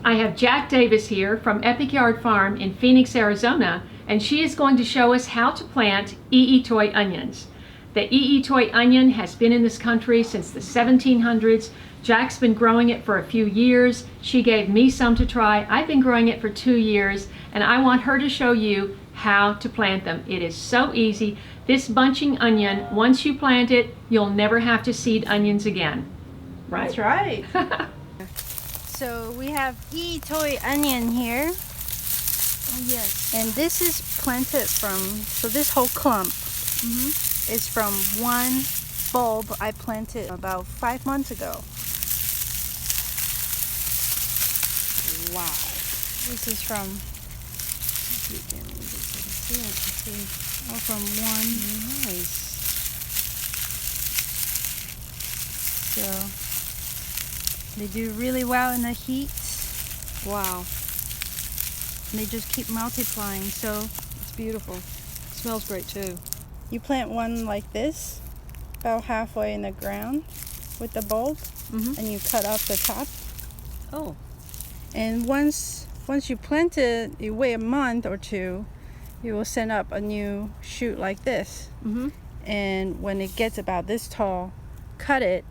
I have Jack Davis here from Epic Yard Farm in Phoenix, Arizona, and she is going to show us how to plant ITOI onions. The ITOI onion has been in this country since the 1700s. Jack's been growing it for a few years. She gave me some to try. I've been growing it for 2 years, and I want her to show you how to plant them. It is so easy. This bunching onion, once you plant it, you'll never have to seed onions again. Right? That's right. So we have ITOI onion here. Oh, yes. And this is planted from, so this whole clump is from one bulb I planted about 5 months ago. Wow. This is from, all from one. Nice. So they do really well in the heat. Wow. And they just keep multiplying, so It's beautiful. It smells great too. you plant one like this, about halfway in the ground with the bulb, and you cut off the top. Oh. And once you plant it, you wait a month or two, you will send up a new shoot like this. And when it gets about this tall, cut it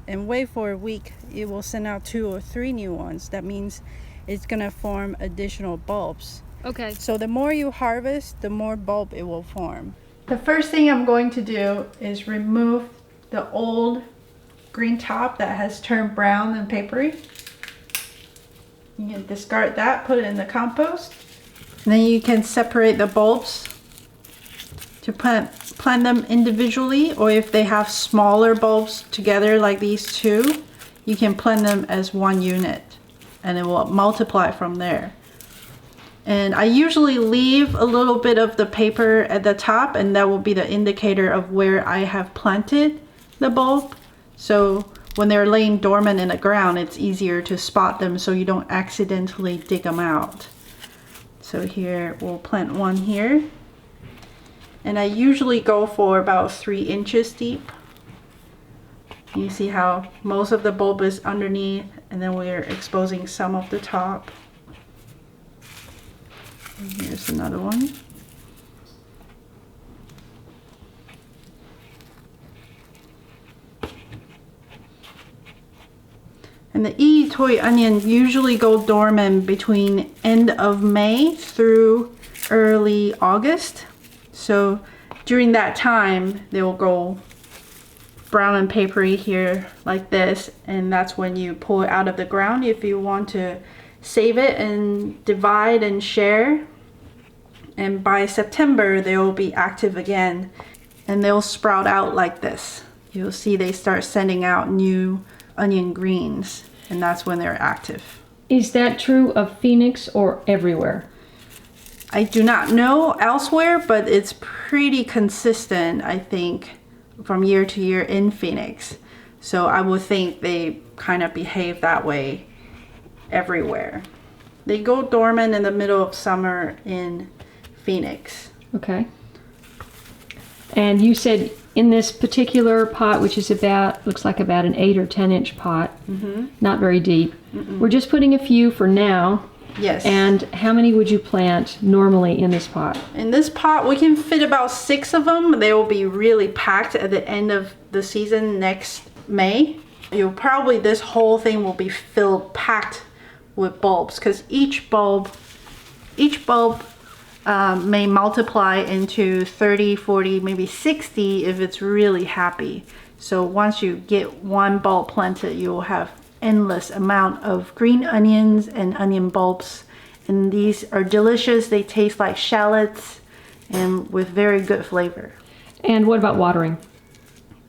and wait for a week. It will send out 2 or 3 new ones. That means it's gonna form additional bulbs. Okay. So the more you harvest, the more bulb it will form. The first thing I'm going to do is remove the old green top that has turned brown and papery. You can discard that, put it in the compost. And then you can separate the bulbs to plant them individually, or if they have smaller bulbs together like these two, you can plant them as one unit and it will multiply from there. And I usually leave a little bit of the paper at the top, and that will be the indicator of where I have planted the bulb. So when they're laying dormant in the ground, it's easier to spot them so you don't accidentally dig them out. So here, we'll plant one here. And I usually go for about 3 inches deep. You see how most of the bulb is underneath, and then we're exposing some of the top. And here's another one. And the ITOI onion usually go dormant between end of May through early August. So during that time, they will go brown and papery here like this, and that's when you pull it out of the ground if you want to save it and divide and share. And by September, they will be active again, and they'll sprout out like this. You'll see they start sending out new onion greens, and that's when they're active. Is that true of Phoenix or everywhere? I do not know elsewhere, but it's pretty consistent, I think, from year to year in Phoenix. So I would think they kind of behave that way everywhere. They go dormant in the middle of summer in Phoenix. Okay. And you said in this particular pot, which is looks like about an 8 or 10 inch pot, not very deep. We're just putting a few for now. Yes. And how many would you plant normally in this pot? In this pot, we can fit about 6 of them. They will be really packed at the end of the season next May. This whole thing will be packed with bulbs, because each bulb may multiply into 30, 40, maybe 60 if it's really happy. So once you get one bulb planted, you will have endless amount of green onions and onion bulbs, and these are delicious. They taste like shallots and with very good flavor. And what about watering?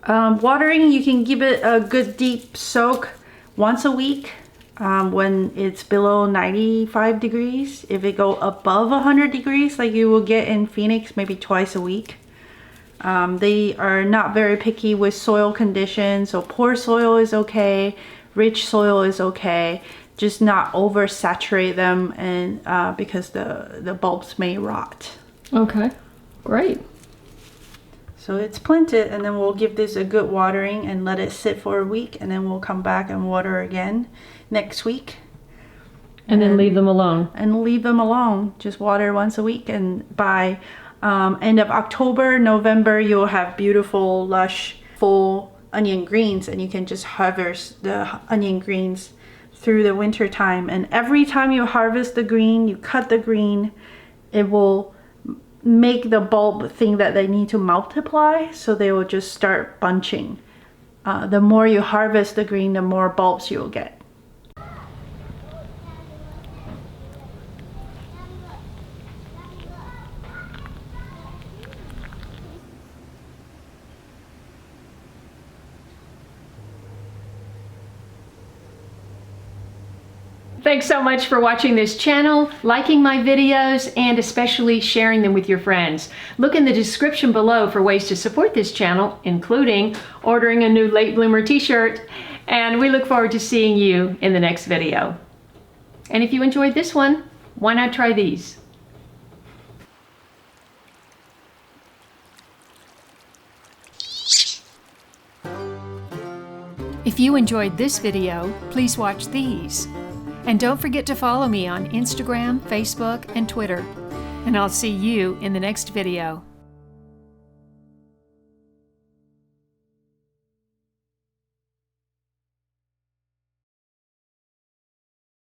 Watering, you can give it a good deep soak once a week when it's below 95 degrees. If it go above 100 degrees like you will get in Phoenix, maybe twice a week. They are not very picky with soil conditions, so poor soil is okay. Rich soil is okay, just not oversaturate them, and because the bulbs may rot. Okay, great. So it's planted, and then we'll give this a good watering and let it sit for a week, and then we'll come back and water again next week. And then leave them alone. And leave them alone. Just water once a week, and by end of October, November, you'll have beautiful, lush, full onion greens, and you can just harvest the onion greens through the winter time. And every time you harvest the green, you cut the green, it will make the bulb think that they need to multiply, so they will just start bunching. The more you harvest the green, the more bulbs you'll get. Thanks so much for watching this channel, liking my videos, and especially sharing them with your friends. Look in the description below for ways to support this channel, including ordering a new late bloomer t-shirt, and we look forward to seeing you in the next video. And if you enjoyed this one, why not try these? If you enjoyed this video, please watch these. And don't forget to follow me on Instagram, Facebook, and Twitter. And I'll see you in the next video.